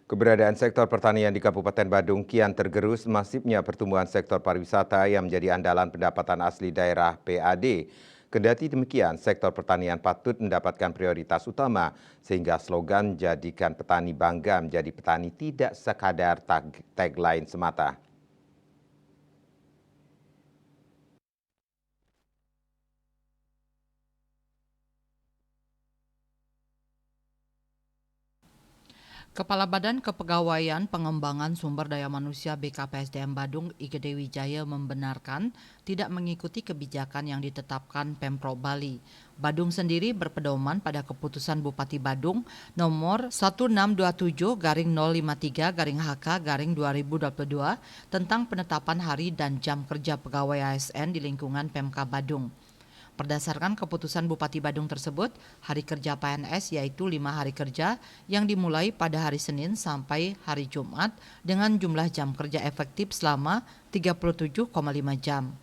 Keberadaan sektor pertanian di Kabupaten Badung kian tergerus masifnya pertumbuhan sektor pariwisata yang menjadi andalan pendapatan asli daerah PAD. Kendati demikian, sektor pertanian patut mendapatkan prioritas utama sehingga slogan "Jadikan petani bangga menjadi petani" tidak sekadar tagline semata. Kepala Badan Kepegawaian Pengembangan Sumber Daya Manusia BKPSDM Badung Igede Wijaya membenarkan tidak mengikuti kebijakan yang ditetapkan Pemprov Bali. Badung sendiri berpedoman pada keputusan Bupati Badung nomor 1627-053-HK-2022 tentang penetapan hari dan jam kerja pegawai ASN di lingkungan Pemka Badung. Berdasarkan keputusan Bupati Badung tersebut, hari kerja PNS yaitu 5 hari kerja yang dimulai pada hari Senin sampai hari Jumat dengan jumlah jam kerja efektif selama 37,5 jam.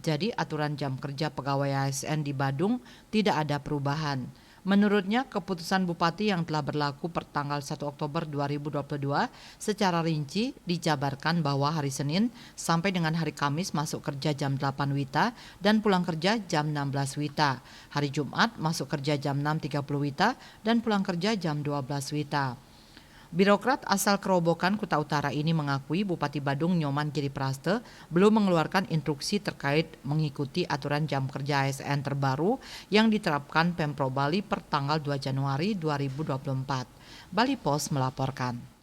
Jadi aturan jam kerja pegawai ASN di Badung tidak ada perubahan. Menurutnya, keputusan Bupati yang telah berlaku per tanggal 1 Oktober 2022 secara rinci dijabarkan bahwa hari Senin sampai dengan hari Kamis masuk kerja jam 8 WITA dan pulang kerja jam 16 WITA. Hari Jumat masuk kerja jam 6.30 WITA dan pulang kerja jam 12 WITA. Birokrat asal Kerobokan Kuta Utara ini mengakui Bupati Badung Nyoman Giripraste belum mengeluarkan instruksi terkait mengikuti aturan jam kerja ASN terbaru yang diterapkan Pemprov Bali per tanggal 2 Januari 2024. Bali Pos melaporkan.